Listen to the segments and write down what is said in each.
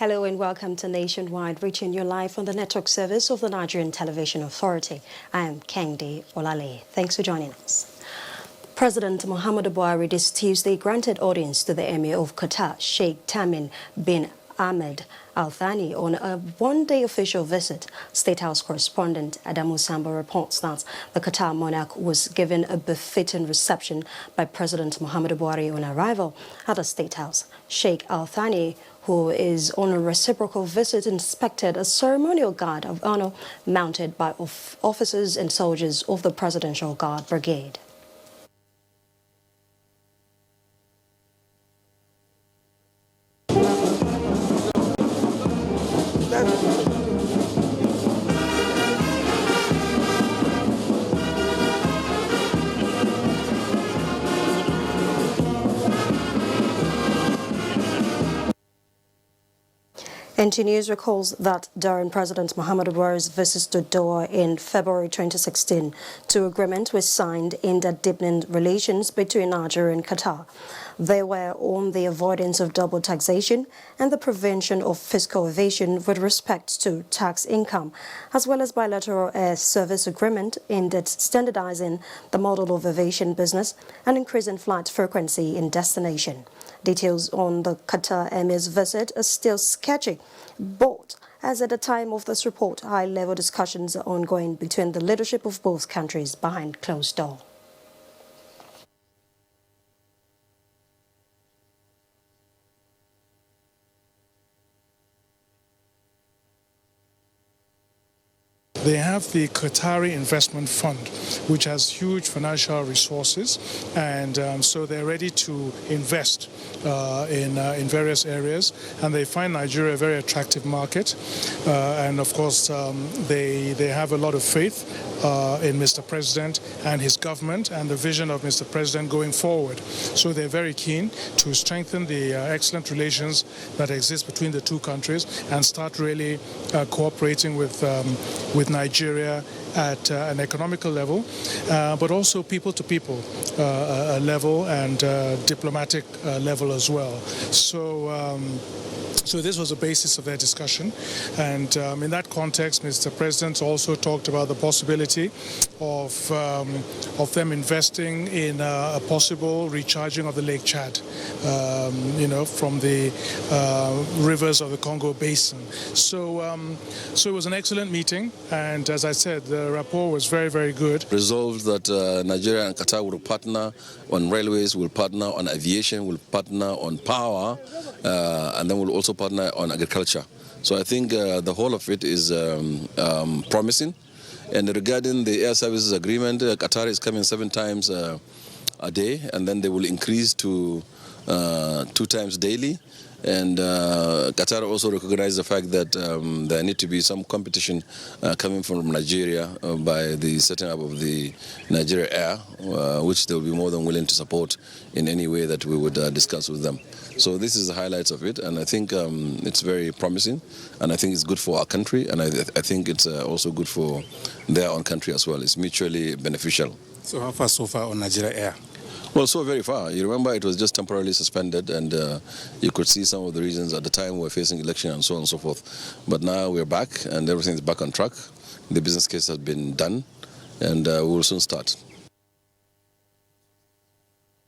Hello and welcome to Nationwide, reaching you live on the network service of the Nigerian Television Authority. I am Kehinde Olale. Thanks for joining us. President Muhammadu Buhari this Tuesday granted audience to the Emir of Qatar, Sheikh Tamim bin Ahmed Al Thani, on a one-day official visit. State House correspondent Adamu Samba reports that the Qatar monarch was given a befitting reception by President Muhammadu Buhari on arrival at the State House. Sheikh Al Thani, who is on a reciprocal visit, inspected a ceremonial guard of honor mounted by officers and soldiers of the Presidential Guard Brigade. NT News recalls that during President Muhammadu Buhari's visit to Doha in February 2016, two agreements were signed aimed at deepening relations between Nigeria and Qatar. They were on the avoidance of double taxation and the prevention of fiscal evasion with respect to tax income, as well as bilateral air service agreement aimed at standardizing the model of aviation business and increasing flight frequency in destination. Details on the Qatar Emir's visit are still sketchy, but as at the time of this report, high-level discussions are ongoing between the leadership of both countries behind closed doors. They have the Qatari Investment Fund, which has huge financial resources, and so they're ready to invest in various areas, and they find Nigeria a very attractive market, and of course they have a lot of faith in Mr. President and his government and the vision of Mr. President going forward. So they're very keen to strengthen the excellent relations that exist between the two countries and start really cooperating with Nigeria at an economical level, but also people-to-people level and diplomatic level as well. So this was the basis of their discussion, and in that context, Mr. President also talked about the possibility of them investing in a possible recharging of the Lake Chad, from the rivers of the Congo Basin. So it was an excellent meeting, and as I said, the rapport was very, very good. Resolved that Nigeria and Qatar will partner on railways, will partner on aviation, will partner on power, and then we'll also partner on agriculture. So I think the whole of it is promising. And regarding the air services agreement, Qatar is coming 7 times a day, and then they will increase to 2 times daily. And Qatar also recognized the fact that there need to be some competition coming from Nigeria by the setting up of the Nigeria Air, which they will be more than willing to support in any way that we would discuss with them. So this is the highlights of it, and I think it's very promising, and I think it's good for our country, and I think it's also good for their own country as well. It's mutually beneficial. So how far so far on Nigeria Air? Well, so very far. You remember it was just temporarily suspended, and you could see some of the reasons at the time we were facing election and so on and so forth. But now we're back, and everything is back on track. The business case has been done, and we will soon start.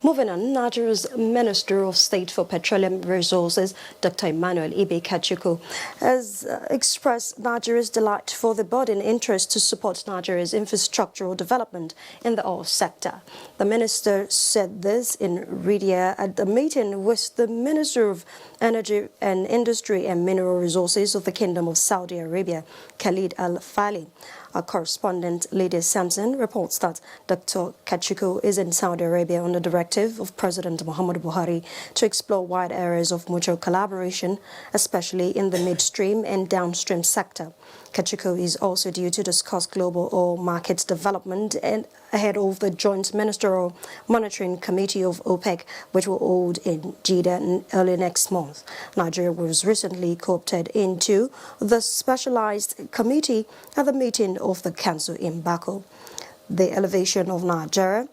Moving on, Nigeria's Minister of State for Petroleum Resources, Dr. Emmanuel Ibe Kachuku, has expressed Nigeria's delight for the budding interest to support Nigeria's infrastructural development in the oil sector. The minister said this in Riyadh at the meeting with the Minister of Energy and Industry and Mineral Resources of the Kingdom of Saudi Arabia, Khalid Al Fali. Our correspondent Lydia Sampson reports that Dr. Kachuku is in Saudi Arabia on the directive of President Muhammadu Buhari to explore wide areas of mutual collaboration, especially in the midstream and downstream sector. Kachuku is also due to discuss global oil market development and ahead of the Joint Ministerial Monitoring Committee of OPEC, which will hold in Jeddah early next month. Nigeria was recently co-opted into the specialized committee at the meeting of the Council in Baku. The elevation of Nigeria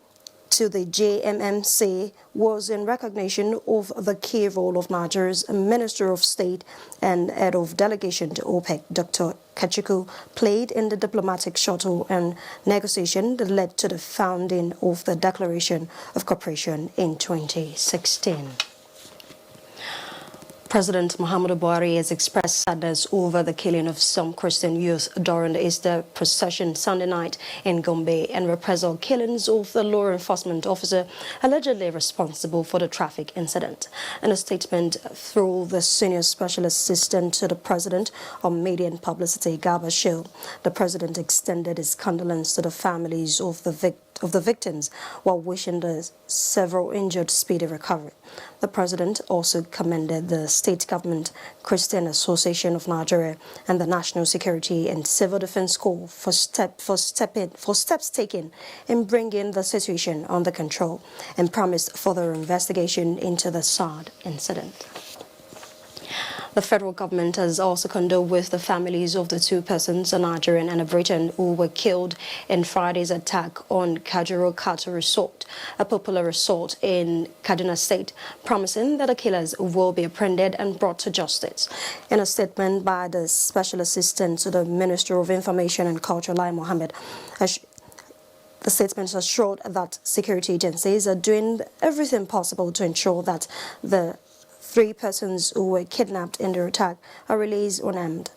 to the JMMC was in recognition of the key role of Nigeria's Minister of State and head of delegation to OPEC, Dr. Kachuku, played in the diplomatic shuttle and negotiation that led to the founding of the Declaration of Cooperation in 2016. President Muhammadu Buhari has expressed sadness over the killing of some Christian youth during the Easter procession Sunday night in Gombe and reprisal killings of the law enforcement officer allegedly responsible for the traffic incident. In a statement through the senior special assistant to the president on media and publicity, Garba Shehu, the president extended his condolence to the families of the victims while wishing the several injured speedy recovery. The president also commended the State Government, Christian Association of Nigeria, and the National Security and Civil Defense Corps for steps taken in bringing the situation under control and promised further investigation into the sad incident. The federal government has also condoled with the families of the two persons, a Nigerian and a Briton, who were killed in Friday's attack on Kajuru Cattle Resort, a popular resort in Kaduna State, promising that the killers will be apprehended and brought to justice. In a statement by the Special Assistant to the Minister of Information and Culture, Lai Mohammed, the statement assured that security agencies are doing everything possible to ensure that the 3 persons who were kidnapped in the attack are released unharmed.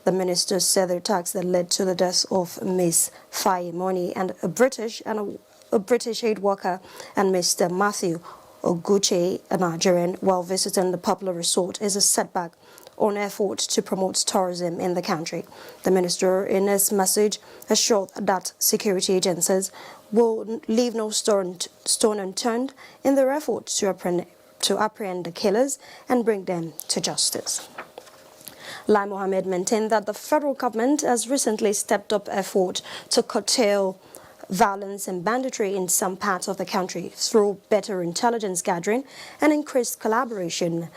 The minister said the attacks that led to the death of Miss Faye Money and a British aid worker and Mr. Matthew Oguche, a Nigerian, while visiting the popular resort is a setback on efforts to promote tourism in the country. The minister, in his message, assured that security agencies will leave no stone unturned in their efforts to apprehend the killers and bring them to justice. Lai Mohammed maintained that the federal government has recently stepped up effort to curtail violence and banditry in some parts of the country through better intelligence gathering and increased collaboration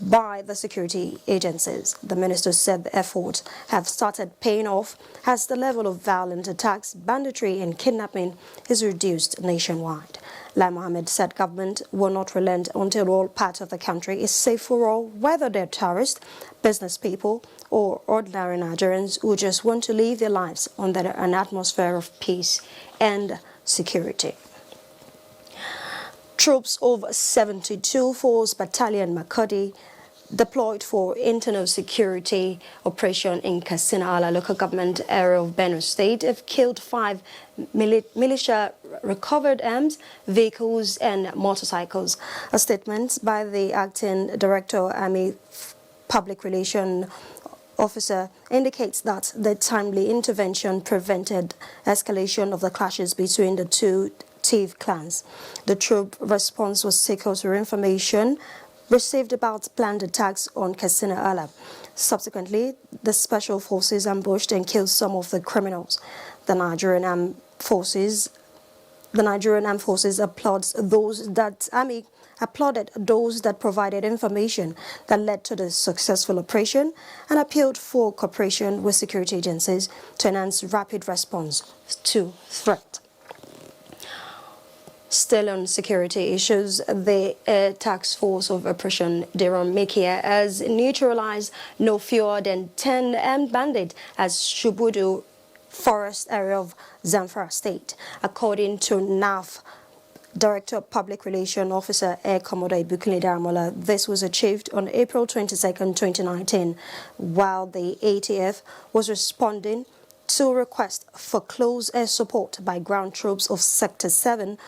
by the security agencies. The minister said the efforts have started paying off as the level of violent attacks, banditry and kidnapping is reduced nationwide. Lai Mohammed said government will not relent until all parts of the country is safe for all, whether they're tourists, business people or ordinary Nigerians who just want to live their lives under an atmosphere of peace and security. Troops of 72 Force Battalion Makodi deployed for internal security operation in Katsina Ala local government area of Benue State have killed 5 militia, recovered arms, vehicles and motorcycles. A statement by the acting director, Army Public Relations Officer, indicates that the timely intervention prevented escalation of the clashes between the two Tiv clans. The troop response was sequel to information received about planned attacks on Katsina Ala. Subsequently, the special forces ambushed and killed some of the criminals. The Nigerian Armed Forces applauded those that provided information that led to the successful operation and appealed for cooperation with security agencies to enhance rapid response to threat. Still on security issues, the Air Task Force of Operation Diron Mikia has neutralized no fewer than 10 armed bandits as Shubudu forest area of Zamfara State. According to NAF Director of Public Relations Officer Air Commodore Ibukile Daramola. This was achieved on April 22, 2019, while the ATF was responding to a request for close air support by ground troops of Sector 7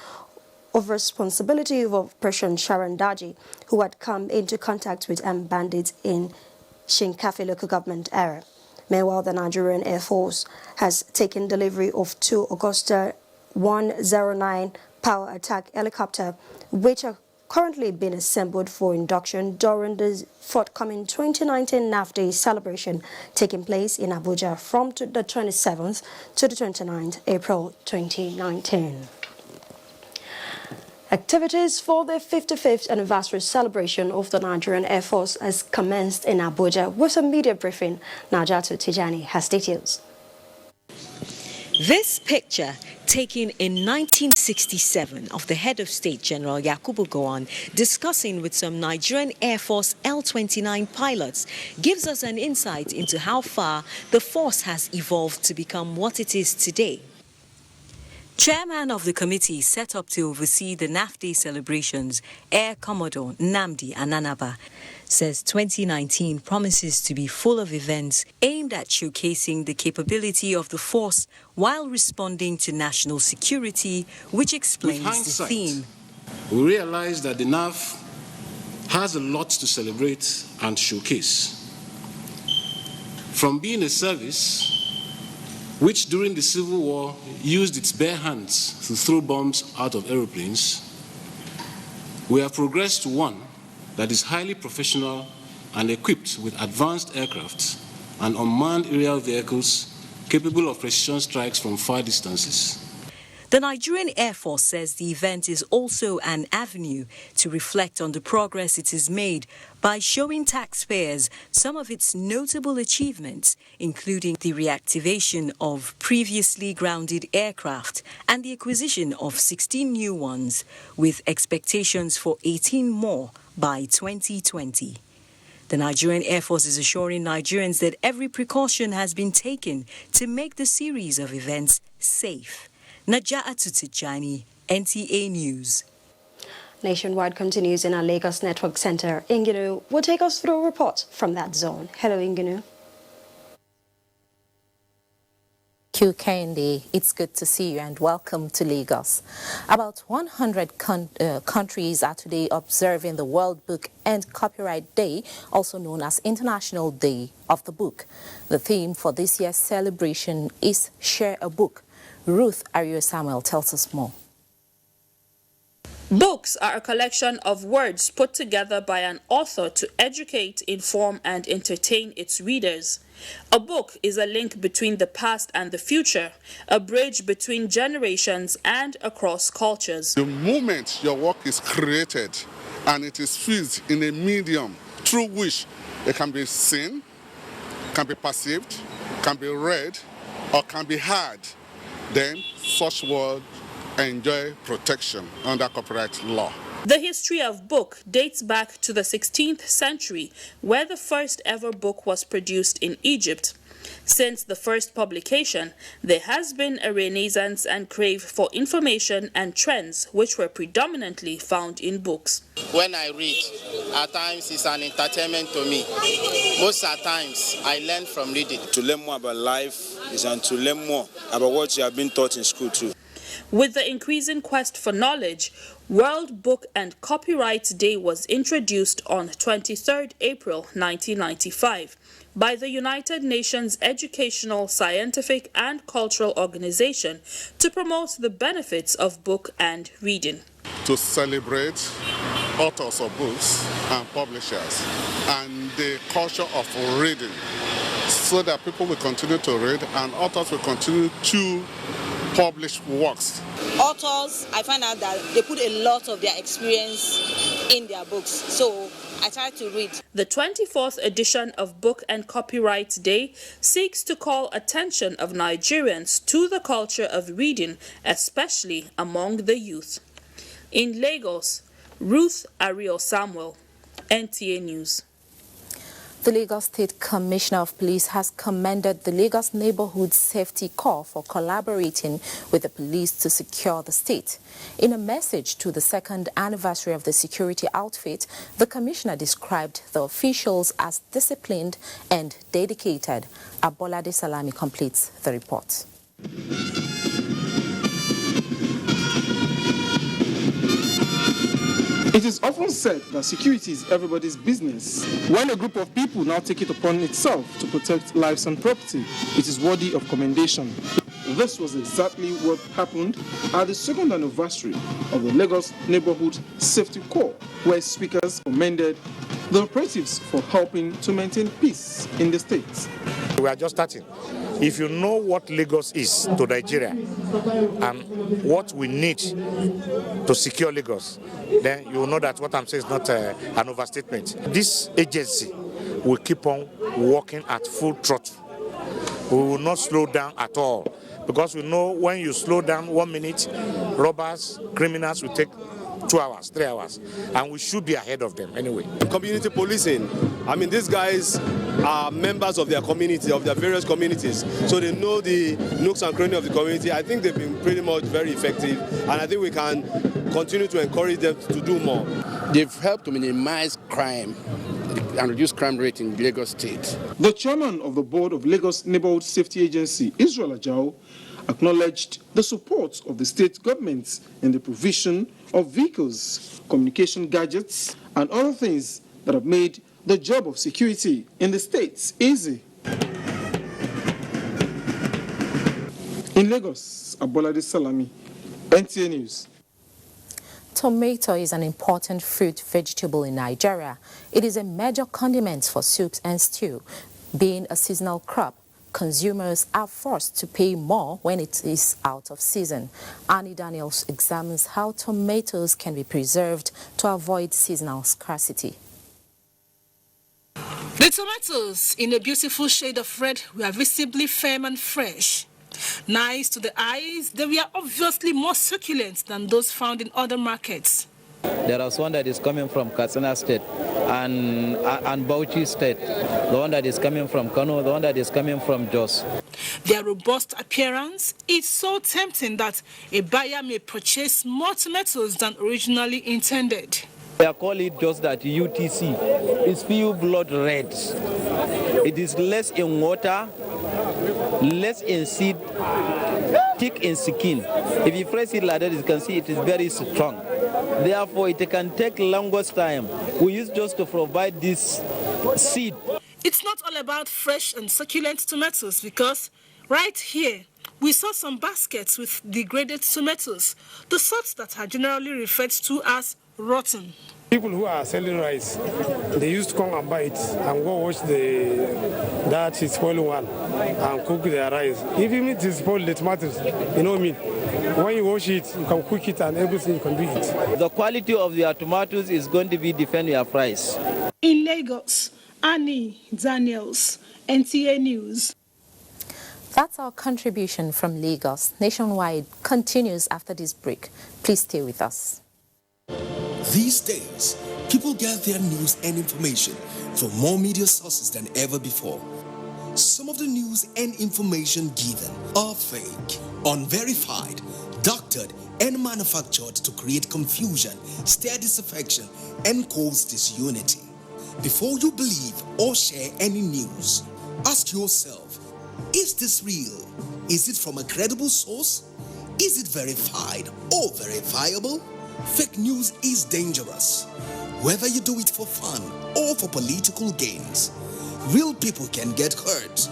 of responsibility of Operation Sharon Daji, who had come into contact with armed bandits in Shinkafi local government area. Meanwhile, the Nigerian Air Force has taken delivery of 2 Augusta 109 power attack helicopter, which are currently being assembled for induction during the forthcoming 2019 NAF Day celebration taking place in Abuja from the 27th to the 29th April 2019. Activities for the 55th anniversary celebration of the Nigerian Air Force has commenced in Abuja. With a media briefing, Najatu Tijani has details. This picture, taken in 1967 of the head of state, General Yakubu Gowon, discussing with some Nigerian Air Force L-29 pilots, gives us an insight into how far the force has evolved to become what it is today. Chairman of the committee set up to oversee the NAF Day celebrations, Air Commodore Nnamdi Ananaba, says 2019 promises to be full of events aimed at showcasing the capability of the force while responding to national security, which explains the theme. We realize that the NAF has a lot to celebrate and showcase. From being a service which during the Civil War used its bare hands to throw bombs out of aeroplanes, we have progressed to one that is highly professional and equipped with advanced aircraft and unmanned aerial vehicles capable of precision strikes from far distances. The Nigerian Air Force says the event is also an avenue to reflect on the progress it has made by showing taxpayers some of its notable achievements, including the reactivation of previously grounded aircraft and the acquisition of 16 new ones, with expectations for 18 more by 2020. The Nigerian Air Force is assuring Nigerians that every precaution has been taken to make the series of events safe. Najatu Tijani, NTA News. Nationwide continues in our Lagos Network Center. Ingenu will take us through a report from that zone. Hello, Ingenu. Thank you, Kendi. It's good to see you and welcome to Lagos. About 100 countries are today observing the World Book and Copyright Day, also known as International Day of the Book. The theme for this year's celebration is Share a Book. Ruth Ario Samuel tells us more. Books are a collection of words put together by an author to educate, inform, and entertain its readers. A book is a link between the past and the future, a bridge between generations and across cultures. The moment your work is created and it is fused in a medium through which it can be seen, can be perceived, can be read, or can be heard, then such words enjoy protection under copyright law. The history of book dates back to the 16th century, where the first ever book was produced in Egypt. Since the first publication, there has been a renaissance and crave for information and trends which were predominantly found in books. When I read, at times it's an entertainment to me. Most at times I learn from reading. To learn more about life is and to learn more about what you have been taught in school too. With the increasing quest for knowledge, World Book and Copyright Day was introduced on 23rd April 1995 by the United Nations Educational, Scientific and Cultural Organization to promote the benefits of book and reading. To celebrate authors of books and publishers and the culture of reading, so that people will continue to read and authors will continue to publish works. Authors, I find out that they put a lot of their experience in their books, so I try to read. The 24th edition of Book and Copyright Day seeks to call attention of Nigerians to the culture of reading, especially among the youth. In Lagos, Ruth Ario Samuel, NTA News. The Lagos State Commissioner of Police has commended the Lagos Neighborhood Safety Corps for collaborating with the police to secure the state. In a message to the second anniversary of the security outfit, the commissioner described the officials as disciplined and dedicated. Abolade Salami completes the report. It is often said that security is everybody's business. When a group of people now take it upon itself to protect lives and property, it is worthy of commendation. This was exactly what happened at the second anniversary of the Lagos Neighborhood Safety Corps, where speakers commended the operatives for helping to maintain peace in the state. We are just starting. If you know what Lagos is to Nigeria and what we need to secure Lagos, then you will know that what I'm saying is not an overstatement. This agency will keep on working at full throttle. We will not slow down at all, because we know when you slow down 1 minute, robbers, criminals will take 2 hours, 3 hours, and we should be ahead of them anyway. Community policing, I mean, these guys are members of their community, of their various communities, so they know the nooks and crannies of the community. I think they've been pretty much very effective, and I think we can continue to encourage them to do more. They've helped to minimize crime and reduce crime rate in Lagos State. The chairman of the board of Lagos Neighborhood Safety Agency, Israel Ajao, acknowledged the support of the state government in the provision of vehicles, communication gadgets, and other things that have made the job of security in the states easy. In Lagos, Abolade Salami, NTA News. Tomato is an important fruit vegetable in Nigeria. It is a major condiment for soups and stew. Being a seasonal crop, consumers are forced to pay more when it is out of season. Annie Daniels examines how tomatoes can be preserved to avoid seasonal scarcity. The tomatoes, in a beautiful shade of red, were visibly firm and fresh. Nice to the eyes, they were obviously more succulent than those found in other markets. There is one that is coming from Katsina State and Bauchi State, the one that is coming from Kano, the one that is coming from Jos. Their robust appearance is so tempting that a buyer may purchase more tomatoes than originally intended. They call it just that UTC. It's pure blood red. It is less in water, less in seed, thick in skin. If you press it like that, you can see it is very strong. Therefore, it can take longest time. We use just to provide this seed. It's not all about fresh and succulent tomatoes, because right here, we saw some baskets with degraded tomatoes, the sorts that are generally referred to as rotten. People who are selling rice, they used to come and buy it and go wash that is spoiling one and cook their rice. Even if it is spoiled, the tomatoes, you know what I mean? When you wash it, you can cook it and everything you can do it. The quality of your tomatoes is going to be defend your price. In Lagos, Annie Daniels, NTA News. That's our contribution from Lagos. Nationwide continues after this break. Please stay with us. These days, people get their news and information from more media sources than ever before. Some of the news and information given are fake, unverified, doctored, and manufactured to create confusion, stir disaffection, and cause disunity. Before you believe or share any news, ask yourself, is this real? Is it from a credible source? Is it verified or verifiable? Fake news is dangerous. Whether you do it for fun or for political gains, real people can get hurt.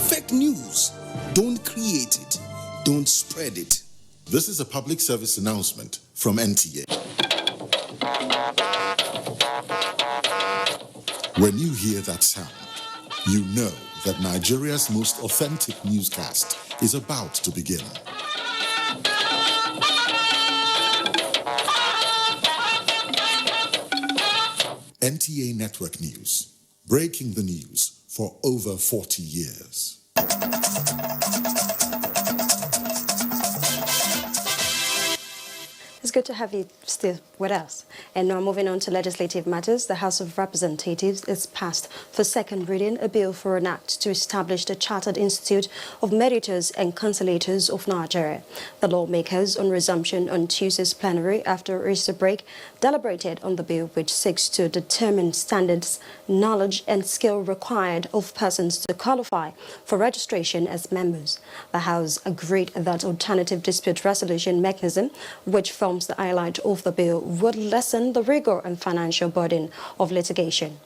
Fake news, don't create it, don't spread it. This is a public service announcement from NTA. When you hear that sound, you know that Nigeria's most authentic newscast is about to begin. NTA Network News, breaking the news for over 40 years. good to have you still with us. And now moving on to legislative matters, the House of Representatives has passed for second reading a bill for an act to establish the Chartered Institute of Mediators and Conciliators of Nigeria. The lawmakers, on resumption on Tuesday's plenary after Easter break, deliberated on the bill which seeks to determine standards, knowledge and skill required of persons to qualify for registration as members. The House agreed that alternative dispute resolution mechanism, which forms the highlight of the bill, would lessen the rigor and financial burden of litigation.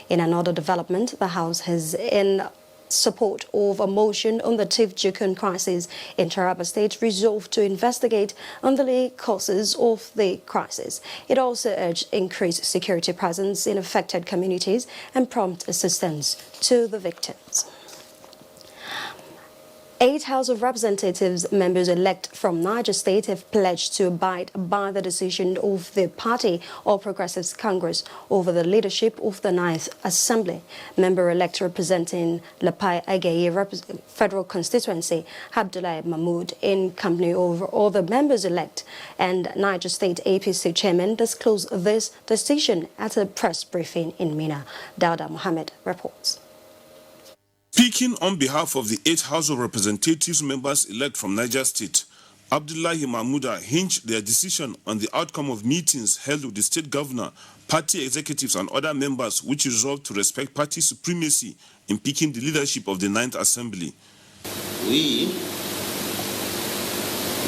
In another development, the House has, in support of a motion on the Tiv Jukun crisis in Taraba State, resolved to investigate underlying causes of the crisis. It also urged increased security presence in affected communities and prompt assistance to the victims. 8 House of Representatives members-elect from Niger State have pledged to abide by the decision of the party All Progressives Congress over the leadership of the 9th Assembly. Member-elect representing Lapai Ageye Federal Constituency, Abdullahi Mahmoud, in company of all the members-elect and Niger State APC Chairman, disclosed this decision at a press briefing in Mina. Dauda Mohammed reports. Speaking on behalf of the 8 House of Representatives members-elect from Niger State, Abdullahi Mahmouda hinged their decision on the outcome of meetings held with the state governor, party executives and other members which resolved to respect party supremacy in picking the leadership of the 9th Assembly. We,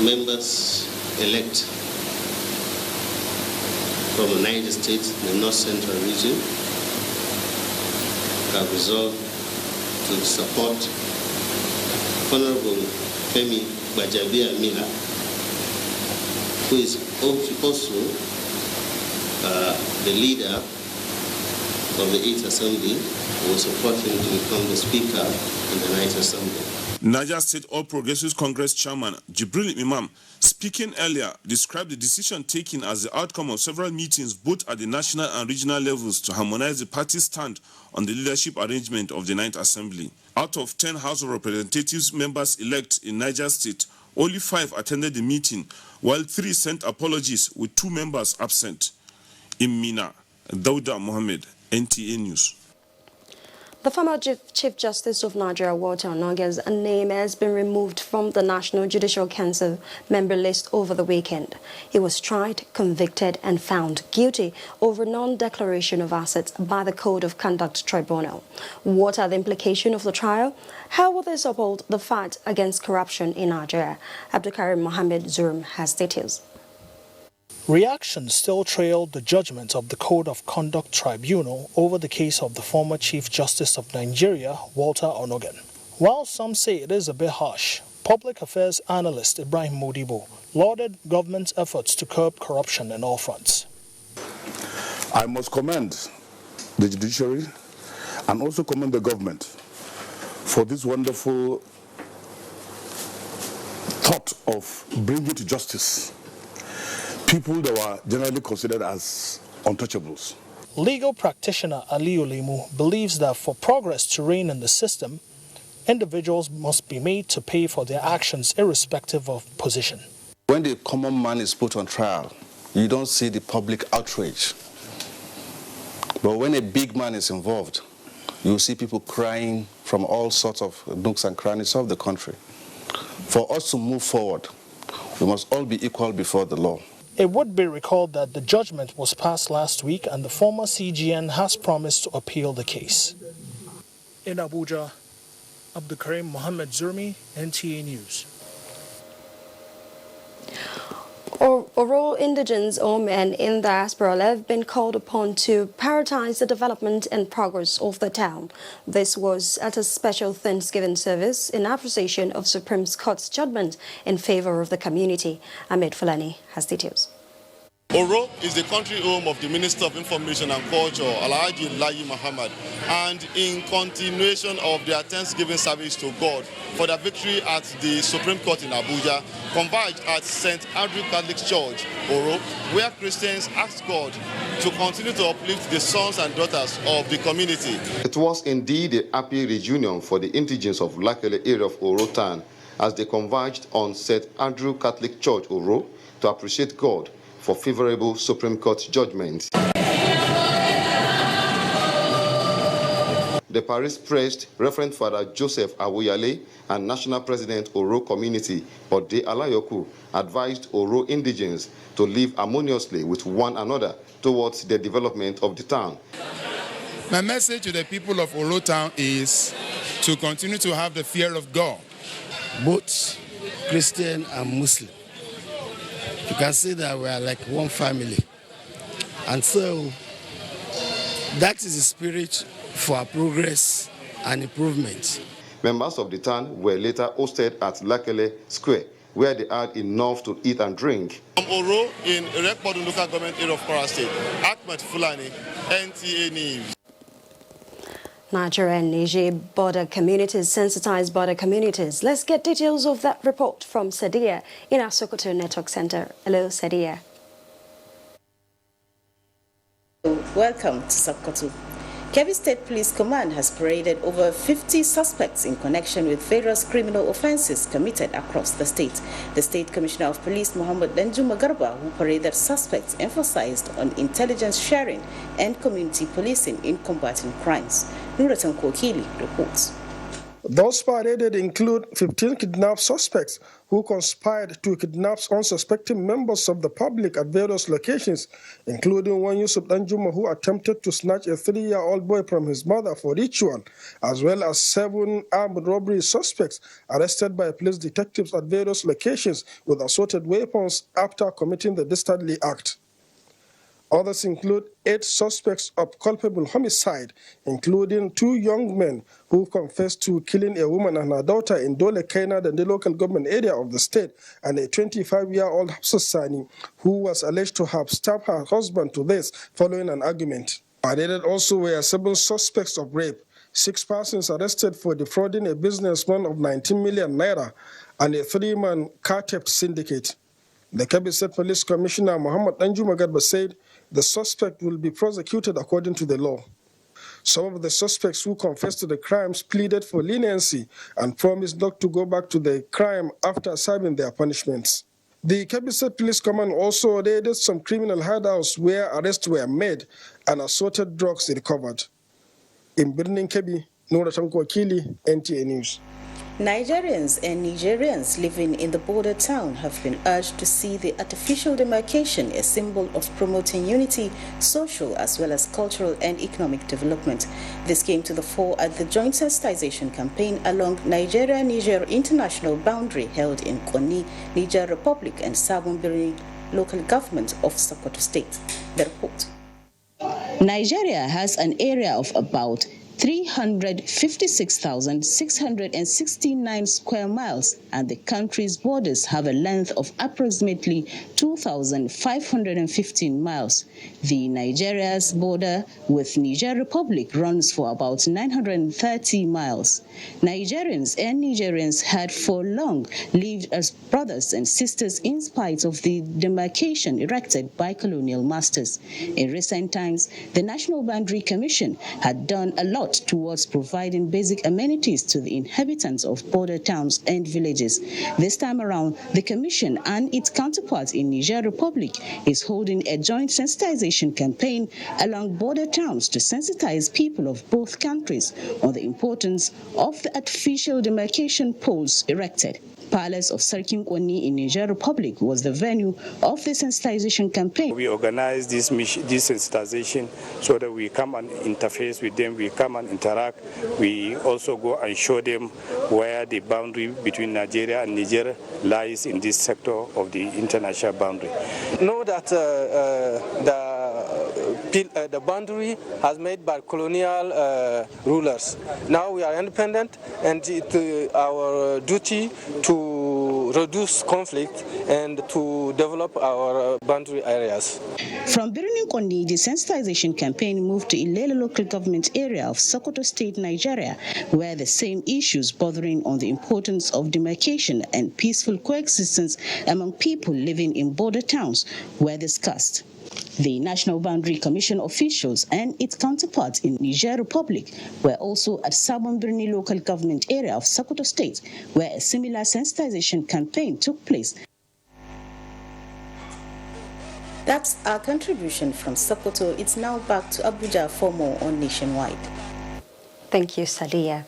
members-elect from the Niger State, the North Central region, have resolved to support Honorable Femi Gbajabiamila, who is also the leader of the 8th Assembly, who will support him to become the Speaker in the 9th Assembly. Niger State All Progressives Congress Chairman Jibril Imam, speaking earlier, described the decision taken as the outcome of several meetings both at the national and regional levels to harmonize the party's stand on the leadership arrangement of the 9th Assembly. Out of 10 House of Representatives members-elect in Niger State, only 5 attended the meeting, while 3 sent apologies with 2 members absent. In Mina, Dauda Mohammed, NTA News. The former Chief Justice of Nigeria, Walter Onoge's name has been removed from the National Judicial Council member list over the weekend. He was tried, convicted and found guilty over non-declaration of assets by the Code of Conduct Tribunal. What are the implications of the trial? How will this uphold the fight against corruption in Nigeria? Abdulkarim Mohammed Zurum has details. Reactions still trailed the judgment of the Code of Conduct Tribunal over the case of the former Chief Justice of Nigeria, Walter Onogen. While some say it is a bit harsh, public affairs analyst Ibrahim Modibo lauded government's efforts to curb corruption in all fronts. I must commend the judiciary and also commend the government for this wonderful thought of bringing to justice people that were generally considered as untouchables. Legal practitioner Ali Olimu believes that for progress to reign in the system, individuals must be made to pay for their actions irrespective of position. When the common man is put on trial, you don't see the public outrage. But when a big man is involved, you see people crying from all sorts of nooks and crannies of the country. For us to move forward, we must all be equal before the law. It would be recalled that the judgment was passed last week and the former CGN has promised to appeal the case. In Abuja, Abdulkarim Mohammed Zurmi, NTA News. Oro indigents, men in diaspora have been called upon to prioritize the development and progress of the town. This was at a special Thanksgiving service in appreciation of Supreme Court's judgment in favor of the community. Ahmed Fulani has details. Oro is the country home of the Minister of Information and Culture, Alhaji Layi Muhammad, and in continuation of their Thanksgiving service to God for their victory at the Supreme Court in Abuja, converged at St. Andrew Catholic Church, Oro, where Christians asked God to continue to uplift the sons and daughters of the community. It was indeed a happy reunion for the indigents of Lakele area of Oro town as they converged on St. Andrew Catholic Church, Oro, to appreciate God for favorable Supreme Court judgment. The Paris praised Reverend Father Joseph Awoyale and National President Oro Community, Ode Alayoku, advised Oro indigents to live harmoniously with one another towards the development of the town. My message to the people of Oro Town is to continue to have the fear of God. Both Christian and Muslim. You can see that we are like one family. And so that is the spirit for our progress and improvement. Members of the town were later hosted at Lakele Square, where they had enough to eat and drink. From Oro in Irekpodun local government area of Kwara State, Ahmed Fulani, NTA News. Nigeria and Niger border communities sensitize border communities. Let's get details of that report from Sadia in our Sokoto Network Center. Hello, Sadia. Welcome to Sokoto. Kebbi State Police Command has paraded over 50 suspects in connection with various criminal offences committed across the state. The State Commissioner of Police, Muhammad Danjuma Garba, who paraded suspects, emphasized on intelligence sharing and community policing in combating crimes. Nuratan Kokili reports. Those paraded include 15 kidnapped suspects who conspired to kidnap unsuspecting members of the public at various locations, including one Yusuf Danjuma who attempted to snatch a 3-year-old boy from his mother for ritual, as well as 7 armed robbery suspects arrested by police detectives at various locations with assorted weapons after committing the dastardly act. Others include 8 suspects of culpable homicide, including 2 young men who confessed to killing a woman and her daughter in Dole Kaina, the local government area of the state, and a 25-year-old Hafsa Sani, who was alleged to have stabbed her husband to death following an argument. Added also were 7 suspects of rape, 6 persons arrested for defrauding a businessman of 19 million naira, and a 3-man car theft syndicate. The Kebbi State Police Commissioner Muhammad Danjuma Garba said the suspect will be prosecuted according to the law. Some of the suspects who confessed to the crimes pleaded for leniency and promised not to go back to the crime after serving their punishments. The Kebbi State Police Command also raided some criminal hideouts where arrests were made and assorted drugs recovered. In Birnin Kebbi, Nuratan Kokili, NTA News. Nigerians and Nigerians living in the border town have been urged to see the artificial demarcation a symbol of promoting unity, social as well as cultural and economic development. This came to the fore at the joint sensitization campaign along Nigeria-Niger international boundary held in Konni, Niger Republic and Sabon Birni local government of Sokoto State. The report. Nigeria has an area of about 356,669 square miles, and the country's borders have a length of approximately 2,515 miles. The Nigeria's border with Niger Republic runs for about 930 miles. Nigerians and Nigerians had for long lived as brothers and sisters in spite of the demarcation erected by colonial masters. In recent times, the National Boundary Commission had done a lot towards providing basic amenities to the inhabitants of border towns and villages. This time around, the Commission and its counterpart in Niger Republic is holding a joint sensitization campaign along border towns to sensitize people of both countries on the importance of the artificial demarcation poles erected. Palace of Sarkin Konni in Niger Republic was the venue of the sensitization campaign. We organize this sensitization so that we come and interface with them, we come and interact. We also go and show them where the boundary between Nigeria and Niger lies in this sector of the international boundary. Know that the boundary has made by colonial rulers. Now we are independent, and it's our duty to reduce conflict and to develop our boundary areas. From Birnin Konni, the sensitization campaign moved to Ilela local government area of Sokoto State, Nigeria, where the same issues bordering on the importance of demarcation and peaceful coexistence among people living in border towns were discussed. The National Boundary Commission officials and its counterparts in Niger Republic were also at Sabon Birni local government area of Sokoto State, where a similar sensitization campaign took place. That's our contribution from Sokoto. It's now back to Abuja for more on Nationwide. Thank you, Sadia.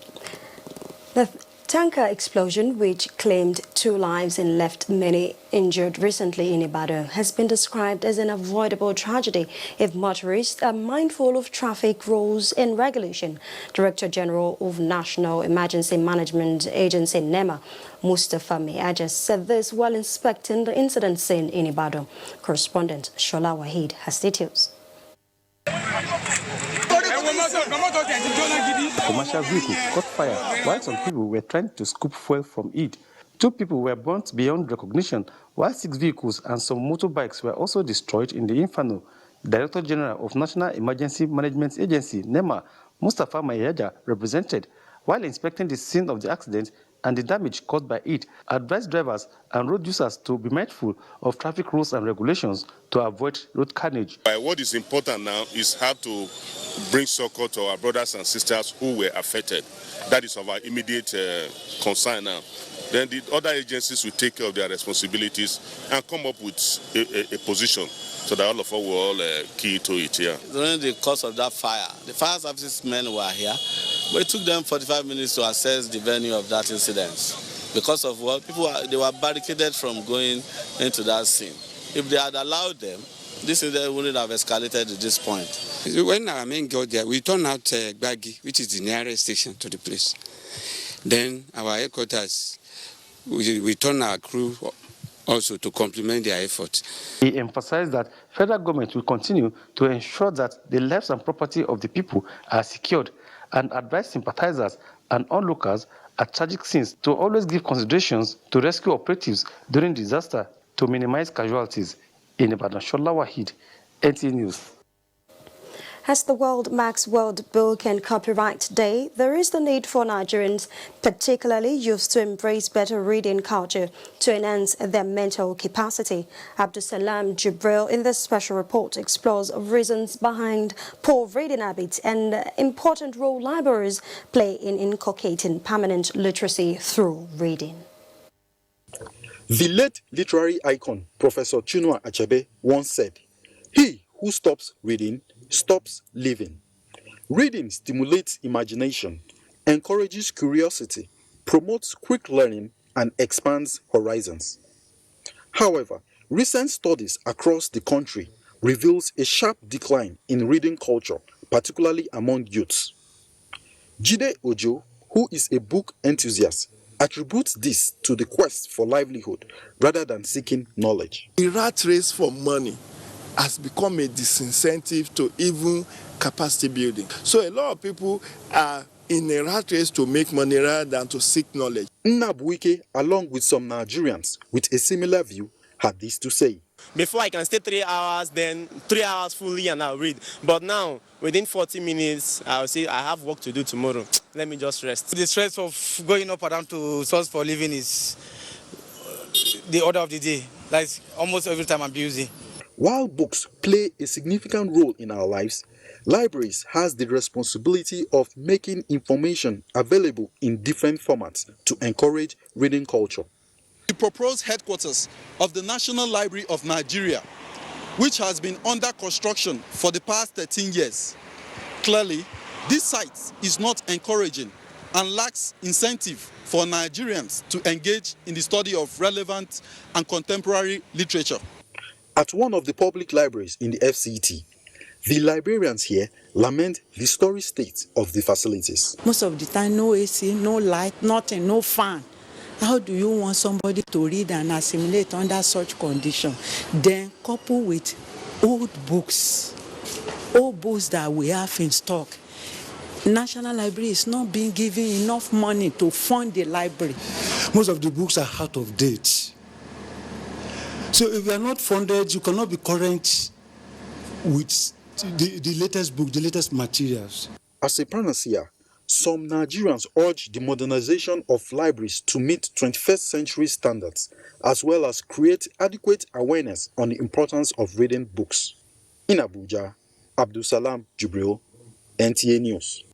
The tanker explosion, which claimed 2 lives and left many injured recently in Ibadan, has been described as an avoidable tragedy if motorists are mindful of traffic rules and regulation. Director General of National Emergency Management Agency, NEMA, Mustafa Miaja, said this while inspecting the incident scene in Ibadan. Correspondent Shola Wahid has details. Commercial vehicle caught fire while some people were trying to scoop fuel from it. 2 people were burnt beyond recognition, while 6 vehicles and some motorbikes were also destroyed in the inferno. Director General of National Emergency Management Agency, NEMA, Mustafa Mayaja, represented, while inspecting the scene of the accident and the damage caused by it, advised drivers and road users to be mindful of traffic rules and regulations to avoid road carnage. What is important now is how to bring succor to our brothers and sisters who were affected. That is of our immediate concern now. Then the other agencies will take care of their responsibilities and come up with a position so that all of us will all key to it here. During the course of that fire, the fire services men were here, but it took them 45 minutes to assess the venue of that incident. Because of what? They were barricaded from going into that scene. If they had allowed them, this incident wouldn't have escalated to this point. When our men got there, we turned out Gbagi, which is the nearest station to the place. Then our headquarters, we turned our crew also to complement their efforts. He emphasized that federal government will continue to ensure that the lives and property of the people are secured and advise sympathizers and onlookers at tragic scenes to always give considerations to rescue operatives during disaster to minimize casualties. In Ibadan, Shola Wahid, NTA News. As the world marks World Book and Copyright Day, there is the need for Nigerians, particularly youth, to embrace better reading culture to enhance their mental capacity. Abdusalam Jibril in this special report explores reasons behind poor reading habits and the important role libraries play in inculcating permanent literacy through reading. The late literary icon, Professor Chinua Achebe, once said, "He who stops reading stops living." Reading stimulates imagination, encourages curiosity, promotes quick learning, and expands horizons. However, recent studies across the country reveals a sharp decline in reading culture, particularly among youths. Jide Ojo, who is a book enthusiast, attributes this to the quest for livelihood rather than seeking knowledge. The rat race for money has become a disincentive to even capacity building. So a lot of people are in a rat race to make money rather than to seek knowledge. Nnabuike, along with some Nigerians with a similar view, had this to say. Before I can stay 3 hours, then 3 hours fully and I'll read. But now, within 40 minutes, I'll say I have work to do tomorrow. Let me just rest. The stress of going up and down to source for living is the order of the day. Like almost every time I'm busy. While books play a significant role in our lives, libraries has the responsibility of making information available in different formats to encourage reading culture. The proposed headquarters of the National Library of Nigeria, which has been under construction for the past 13 years. Clearly, this site is not encouraging and lacks incentive for Nigerians to engage in the study of relevant and contemporary literature. At one of the public libraries in the FCT, the librarians here lament the sorry state of the facilities. Most of the time, no AC, no light, nothing, no fan. How do you want somebody to read and assimilate under such condition? Then couple with old books that we have in stock. National Library is not being given enough money to fund the library. Most of the books are out of date. So if you are not funded, you cannot be current with the latest book, the latest materials. As a panacea, some Nigerians urge the modernization of libraries to meet 21st century standards, as well as create adequate awareness on the importance of reading books. In Abuja, Abdusalam Jibril, NTA News.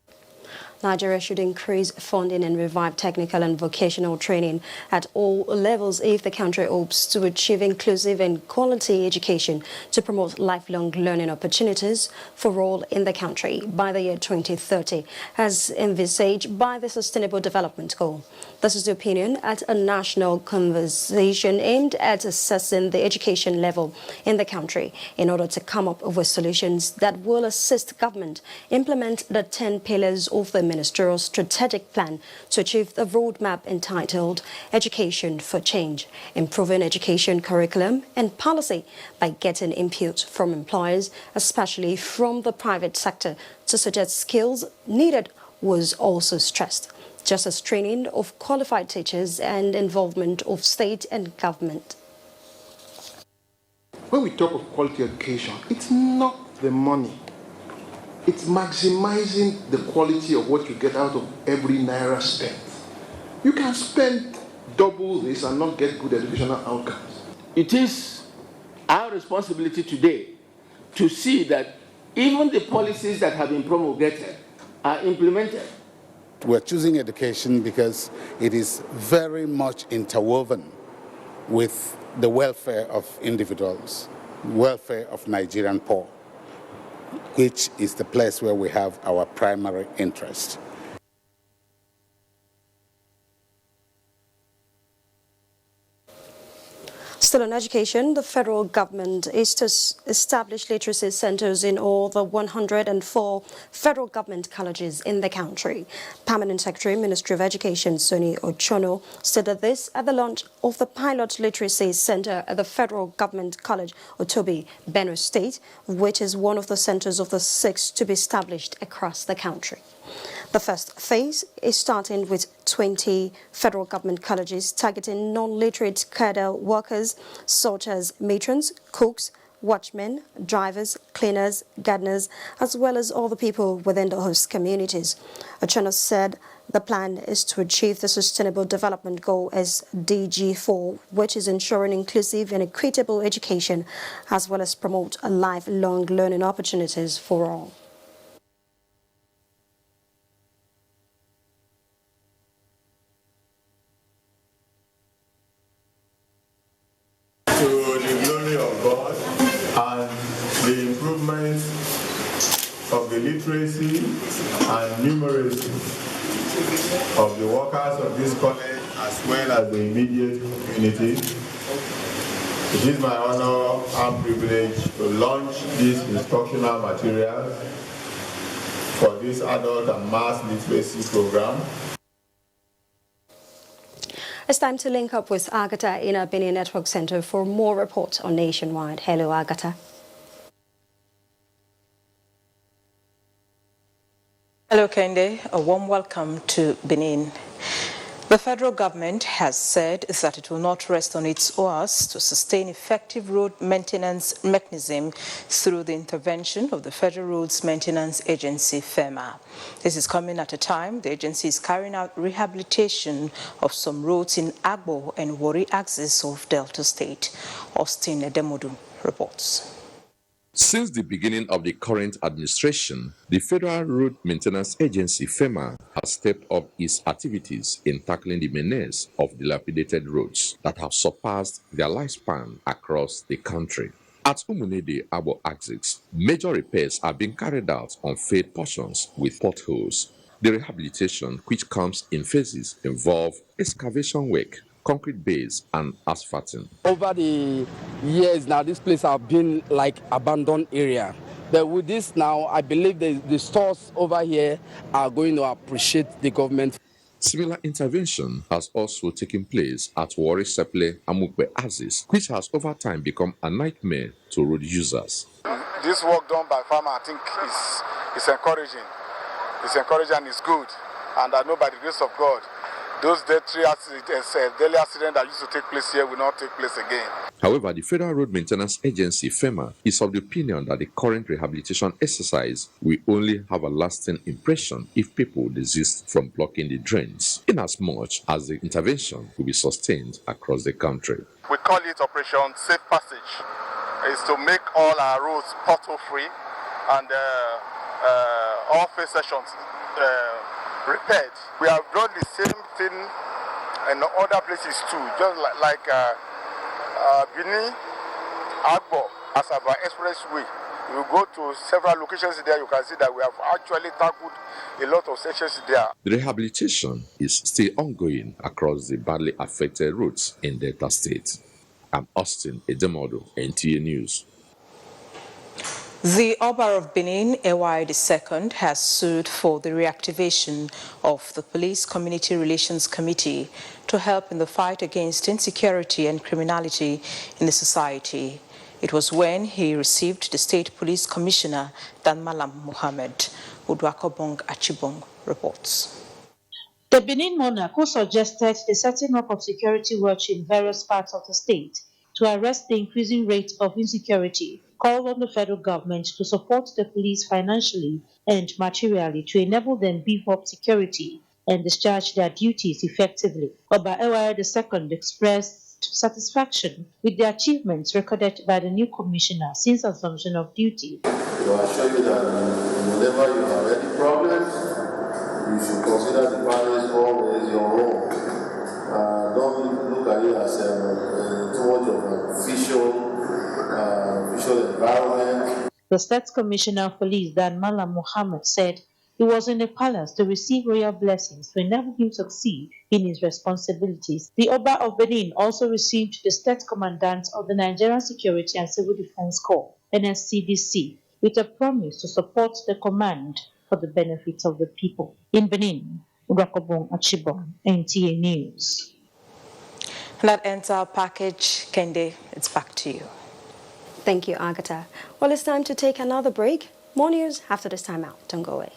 Nigeria should increase funding and revive technical and vocational training at all levels if the country hopes to achieve inclusive and quality education to promote lifelong learning opportunities for all in the country by the year 2030, as envisaged by the Sustainable Development Goal. This is the opinion at a national conversation aimed at assessing the education level in the country in order to come up with solutions that will assist government implement the 10 pillars of the ministerial strategic plan to achieve the roadmap entitled Education for Change, improving education curriculum and policy by getting input from employers, especially from the private sector, to suggest skills needed was also stressed, just as training of qualified teachers and involvement of state and government. When we talk of quality education, it's not the money. It's maximizing the quality of what you get out of every naira spent. You can spend double this and not get good educational outcomes. It is our responsibility today to see that even the policies that have been promulgated are implemented. We're choosing education because it is very much interwoven with the welfare of individuals, welfare of Nigerian poor, which is the place where we have our primary interest. Still on education, the federal government is to establish literacy centers in all the 104 federal government colleges in the country. Permanent Secretary, Ministry of Education, Sonny Ochono, stated this at the launch of the pilot literacy center at the federal government college, Otobi, Benue State, which is one of the centers of the 6 to be established across the country. The first phase is starting with 20 federal government colleges targeting non-literate cadre workers such as matrons, cooks, watchmen, drivers, cleaners, gardeners, as well as all the people within the host communities. Ochono said the plan is to achieve the Sustainable Development Goal SDG4, which is ensuring inclusive and equitable education, as well as promote lifelong learning opportunities for all. To the glory of God and the improvement of the literacy and numeracy of the workers of this college as well as the immediate community. It is my honor and privilege to launch these instructional materials for this adult and mass literacy program. It's time to link up with Agatha in our Benin Network Center for more reports on Nationwide. Hello, Agatha. Hello, Kende. A warm welcome to Benin. The federal government has said that it will not rest on its oars to sustain effective road maintenance mechanism through the intervention of the Federal Roads Maintenance Agency, FEMA. This is coming at a time the agency is carrying out rehabilitation of some roads in Agbo and Warri axis of Delta State. Austin Edemodu reports. Since the beginning of the current administration, the Federal Road Maintenance Agency, FEMA, has stepped up its activities in tackling the menace of dilapidated roads that have surpassed their lifespan across the country. At Umunede Agbo axis, major repairs are being carried out on failed portions with potholes. The rehabilitation, which comes in phases, involve excavation work, concrete base and asphalting. Over the years now, this place have been like abandoned area. But with this now, I believe the stores over here are going to appreciate the government. Similar intervention has also taken place at Warri Seple Amukbe axis, which has over time become a nightmare to road users. This work done by farmer, I think, is encouraging. It's encouraging and it's good. And I know by the grace of God, those daily accidents that used to take place here will not take place again. However, the Federal Road Maintenance Agency, FEMA, is of the opinion that the current rehabilitation exercise will only have a lasting impression if people desist from blocking the drains, inasmuch as the intervention will be sustained across the country. We call it Operation Safe Passage. It's to make all our roads pothole-free and all face sections repaired. We have done the same thing in other places too, just like Benin, Agbo, Asaba Expressway. You go to several locations there, you can see that we have actually tackled a lot of sections there. The rehabilitation is still ongoing across the badly affected routes in Delta State. I'm Austin Edemodo, NTA News. The Oba of Benin, Ewai II, has sued for the reactivation of the Police Community Relations Committee to help in the fight against insecurity and criminality in the society. It was when he received the State Police Commissioner, Dan Malam Mohammed. Udwakobong Achibong reports. The Benin monarch, who suggested the setting up of security watch in various parts of the state to arrest the increasing rate of insecurity, called on the federal government to support the police financially and materially to enable them beef up security and discharge their duties effectively. Oba Ewai II expressed satisfaction with the achievements recorded by the new commissioner since assumption of duty. To assure you that whenever you have any problems, you should consider the palace always your home. Don't look at it as too much of an official environment. The State Commissioner of Police, Dan Malam Mohammed, said he was in the palace to receive royal blessings to enable him succeed in his responsibilities. The Oba of Benin also received the State Commandant of the Nigerian Security and Civil Defense Corps, NSCDC, with a promise to support the command for the benefit of the people. In Benin, Udwakobong Achibong, NTA News. That ends our package. Kende, it's back to you. Thank you, Agatha. Well, it's time to take another break. More news after this time out. Don't go away.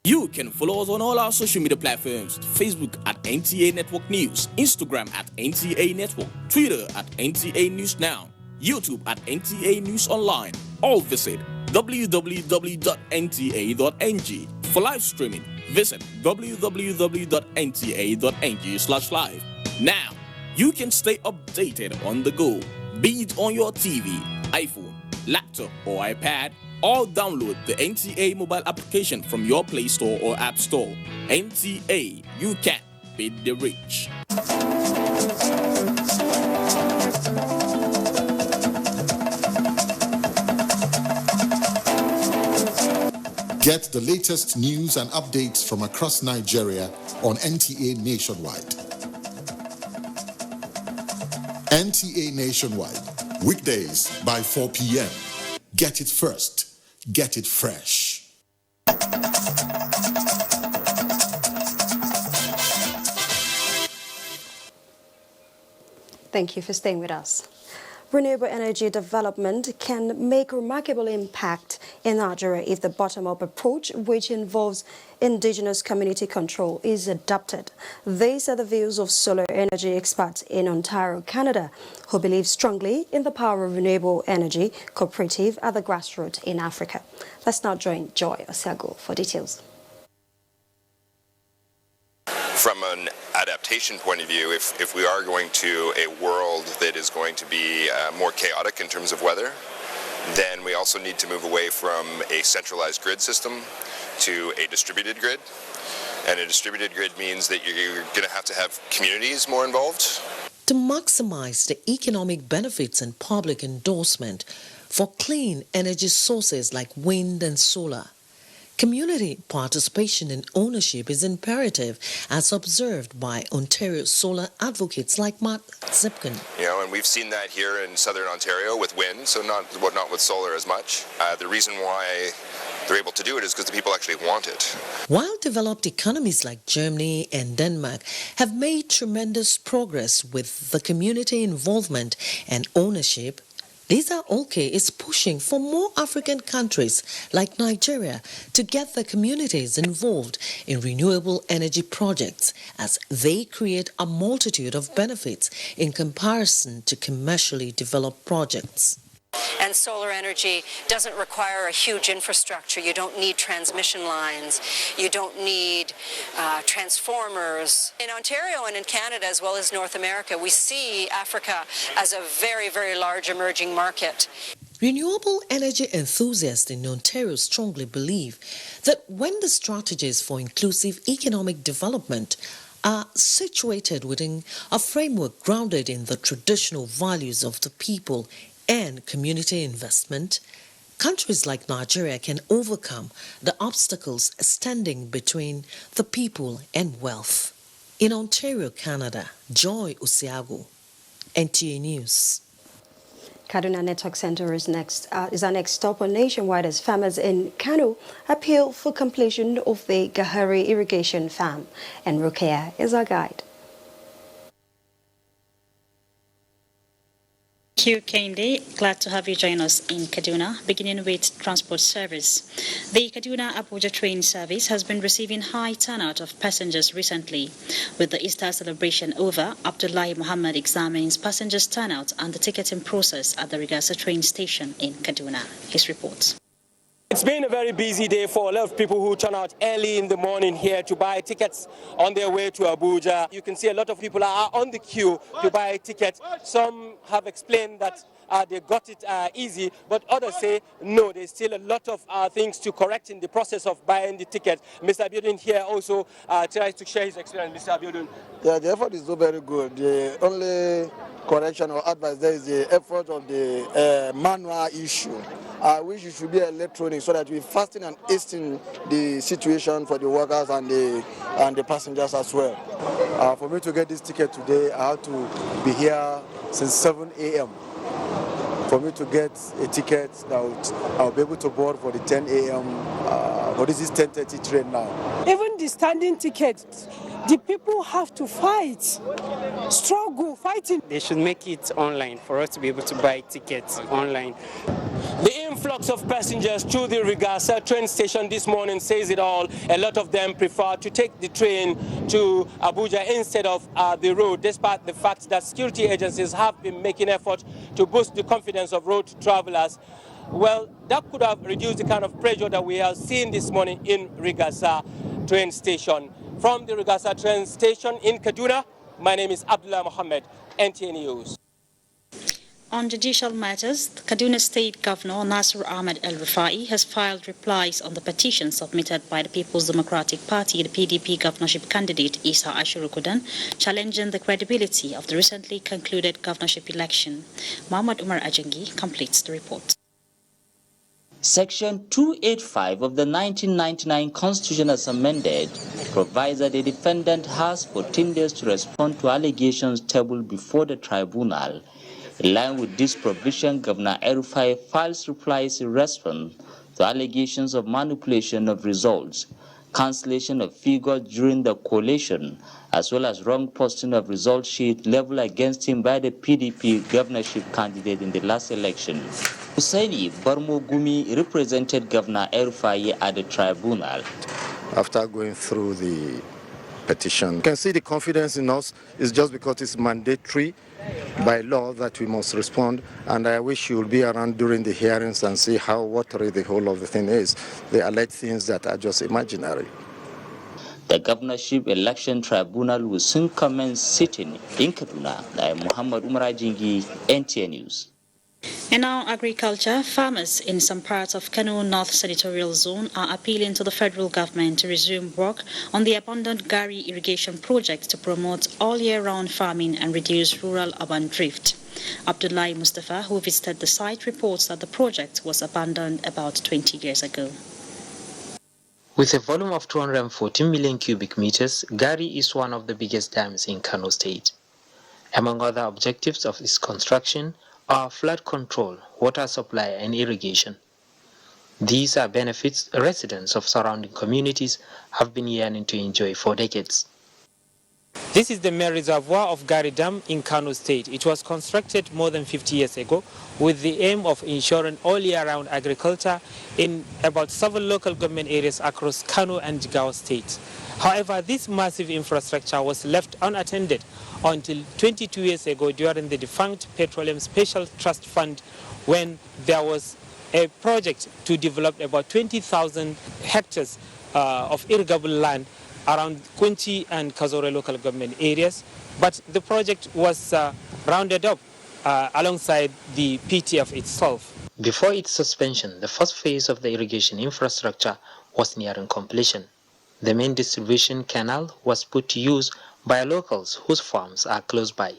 You can follow us on all our social media platforms: Facebook at NTA Network News, Instagram at NTA Network, Twitter at NTA News Now, YouTube at NTA News Online. Or visit www.nta.ng. For live streaming, visit www.nta.ng/live. Now, you can stay updated on the go, be it on your TV, iPhone, laptop, or iPad, or download the NTA mobile application from your Play Store or App Store. NTA, you can beat the rich. Get the latest news and updates from across Nigeria on NTA Nationwide. NTA Nationwide, weekdays by 4 p.m. Get it first. Get it fresh. Thank you for staying with us. Renewable energy development can make remarkable impact in Nigeria if the bottom-up approach, which involves indigenous community control, is adopted. These are the views of solar energy experts in Ontario, Canada, who believe strongly in the power of renewable energy cooperative at the grassroots in Africa. Let's now join Joy Osiago for details. From an adaptation point of view, if we are going to a world that is going to be more chaotic in terms of weather, then we also need to move away from a centralized grid system to a distributed grid. And a distributed grid means that you're going to have communities more involved. To maximize the economic benefits and public endorsement for clean energy sources like wind and solar, community participation and ownership is imperative, as observed by Ontario solar advocates like Matt Zipkin. And we've seen that here in southern Ontario with wind, so not with solar as much. The reason why they're able to do it is because the people actually want it. While developed economies like Germany and Denmark have made tremendous progress with the community involvement and ownership, Lisa Olke is pushing for more African countries like Nigeria to get the communities involved in renewable energy projects, as they create a multitude of benefits in comparison to commercially developed projects. And solar energy doesn't require a huge infrastructure. You don't need transmission lines. You don't need transformers. In Ontario and in Canada, as well as North America, we see Africa as a very, very large emerging market. Renewable energy enthusiasts in Ontario strongly believe that when the strategies for inclusive economic development are situated within a framework grounded in the traditional values of the people and community investment, countries like Nigeria can overcome the obstacles standing between the people and wealth. In Ontario, Canada, Joy Usiago, NTA News. Kaduna Network Center is our next stop on Nationwide as farmers in Kano appeal for completion of the Gahari irrigation farm. And Rukia is our guide. Thank you, Kendi. Glad to have you join us in Kaduna, beginning with transport service. The Kaduna-Abuja train service has been receiving high turnout of passengers recently. With the Easter celebration over, Abdullahi Muhammad examines passengers' turnout and the ticketing process at the Rigasa train station in Kaduna. His reports. It's been a very busy day for a lot of people who turn out early in the morning here to buy tickets on their way to Abuja. You can see a lot of people are on the queue to buy tickets. Some have explained that they got it easy, but others say no, there's still a lot of things to correct in the process of buying the ticket. Mr. Abiodun here also tries to share his experience. Mr. Abiodun. Yeah, the effort is not very good. The only correction or advice there is the effort of the manual issue. I wish it should be electronic so that we fasten and hasten the situation for the workers and the passengers as well. For me to get this ticket today, I had to be here since 7 a.m. For me to get a ticket that I'll be able to board for the 10 a.m. But this is 10:30 train now. Even the standing ticket, the people have to fight, struggle, fighting. They should make it online for us to be able to buy tickets online. The influx of passengers to the Rigasa train station this morning says it all. A lot of them prefer to take the train to Abuja instead of the road, despite the fact that security agencies have been making efforts to boost the confidence of road travelers. Well, that could have reduced the kind of pressure that we have seen this morning in Rigasa train station. From the Rigasa train station in Kaduna, my name is Abdullah Mohammed, NTA News. On judicial matters, the Kaduna State Governor Nasir Ahmed El-Rufai has filed replies on the petition submitted by the People's Democratic Party, the PDP governorship candidate Isa Ashirukudan, challenging the credibility of the recently concluded governorship election. Muhammad Umar Ajangi completes the report. Section 285 of the 1999 Constitution as amended provides that the defendant has 14 days to respond to allegations tabled before the tribunal. In line with this provision, Governor El-Rufai files replies in response to allegations of manipulation of results, cancellation of figures during the collation, as well as wrong posting of result sheet leveled against him by the PDP governorship candidate in the last election. Hussaini Barmo Gumi represented Governor El-Rufai at the tribunal. After going through the petition, you can see the confidence in us is just because it's mandatory by law that we must respond, and I wish you will be around during the hearings and see how watery the whole of the thing is. They allege things that are just imaginary. The governorship election tribunal will soon commence sitting in Kaduna. I am Muhammad Umar Ajingi, NTA News. And now agriculture. Farmers in some parts of Kano North Senatorial Zone are appealing to the federal government to resume work on the abandoned Gari irrigation project to promote all year-round farming and reduce rural-urban drift. Abdullahi Mustafa, who visited the site, reports that the project was abandoned about 20 years ago. With a volume of 214 million cubic meters, Gari is one of the biggest dams in Kano State. Among other objectives of its construction are flood control, water supply, and irrigation. These are benefits residents of surrounding communities have been yearning to enjoy for decades. This is the main reservoir of Gari Dam in Kano State. It was constructed more than 50 years ago with the aim of ensuring all year-round agriculture in about 7 local government areas across Kano and Jigawa State. However, this massive infrastructure was left unattended until 22 years ago during the defunct Petroleum Special Trust Fund, when there was a project to develop about 20,000 hectares of irrigable land around Kunchi and Kazore local government areas. But the project was rounded up alongside the PTF itself. Before its suspension, the first phase of the irrigation infrastructure was nearing completion. The main distribution canal was put to use by locals whose farms are close by.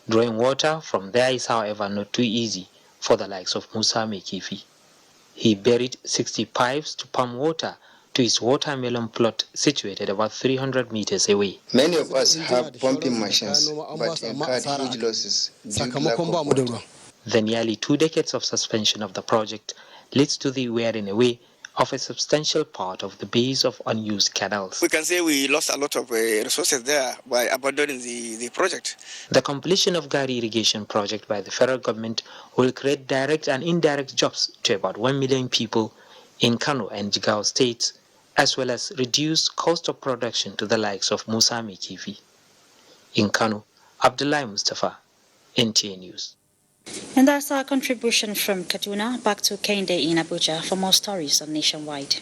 Drawing water from there is, however, not too easy for the likes of Musa Mekifi. He buried 60 pipes to pump water to his watermelon plot situated about 300 meters away. Many of us have pumping machines, but incurred huge losses due to lack of water. The nearly 2 decades of suspension of the project leads to the wearing away of a substantial part of the base of unused canals. We can say we lost a lot of resources there by abandoning the project. The completion of Gari irrigation project by the federal government will create direct and indirect jobs to about 1 million people in Kano and Jigawa states, as well as reduce cost of production to the likes of Musa Mekifi. In Kano, Abdullahi Mustafa, NTA News. And that's our contribution from Kaduna. Back to Kende in Abuja for more stories on Nationwide.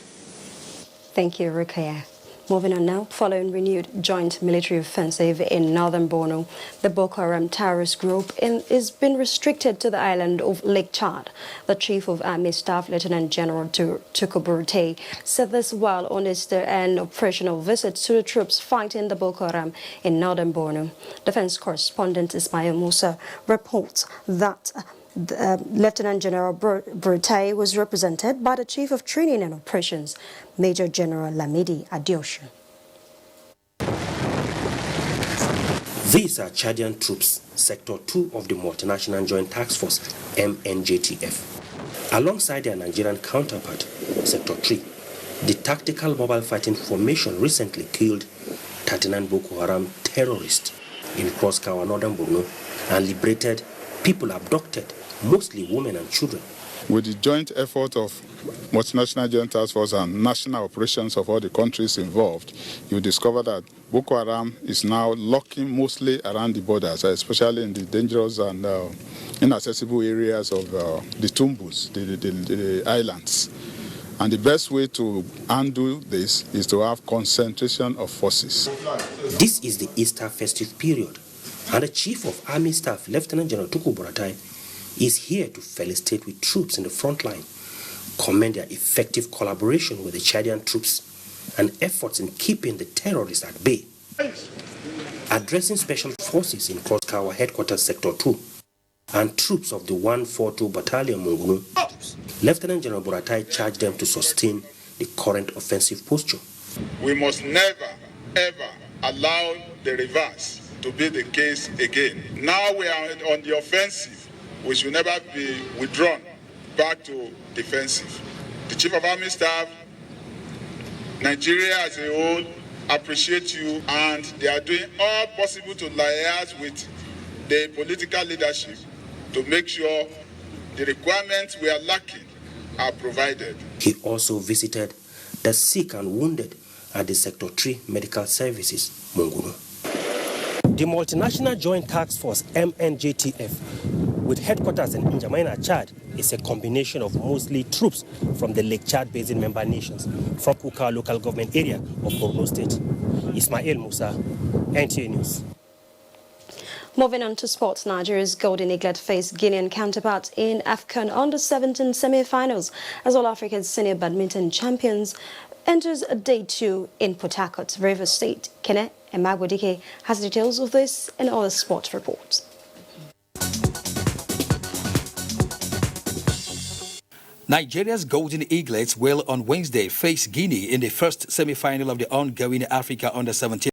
Thank you, Rukaya. Moving on now, following renewed joint military offensive in northern Borno, the Boko Haram terrorist group is been restricted to the island of Lake Chad. The Chief of Army Staff, Lieutenant General Tukur Buratai, said this while on his and operational visit to the troops fighting the Boko Haram in northern Borno. Defense correspondent Ismail Musa reports that Lieutenant General Buratai was represented by the Chief of Training and Operations, Major General Lamidi Adeosun. These are Chadian troops, Sector 2 of the Multinational Joint Task Force, MNJTF. Alongside their Nigerian counterpart, Sector 3, the Tactical Mobile Fighting Formation recently killed 39 Boko Haram terrorists in Cross-Kawa, northern Borno, and liberated people abducted, mostly women and children. With the joint effort of Multinational Joint Task Force and national operations of all the countries involved, you discover that Boko Haram is now lurking mostly around the borders, especially in the dangerous and inaccessible areas of the Tumbus, the islands. And the best way to undo this is to have concentration of forces. This is the Easter festive period, and the Chief of Army Staff, Lieutenant General Tukur Buratai, is here to felicitate with troops in the front line, commend their effective collaboration with the Chadian troops and efforts in keeping the terrorists at bay. Addressing special forces in Cross-Kawa Headquarters Sector 2 and troops of the 142 Battalion Mungunu, Lieutenant General Buratai charged them to sustain the current offensive posture. We must never, ever allow the reverse to be the case again. Now we are on the offensive. We should never be withdrawn back to defensive. The Chief of Army Staff, Nigeria as a whole, appreciate you, and they are doing all possible to liaise with the political leadership to make sure the requirements we are lacking are provided. He also visited the sick and wounded at the Sector 3 Medical Services, Mungunu. The Multinational Joint Task Force, MNJTF, with headquarters in N'Djamena, Chad, is a combination of mostly troops from the Lake Chad Basin member nations from Kuka local government area of Borno State. Ismail Musa, NTA News. Moving on to sports, Nigeria's Golden Eaglet faced Guinean counterparts in AFCON Under-17 semi-finals as All Africa's senior badminton champions enters day 2 in Port Harcourt, Rivers State. Kene Emagwadike has details of this and other sports reports. Nigeria's Golden Eaglets will on Wednesday face Guinea in the first semi-final of the ongoing Africa Under-17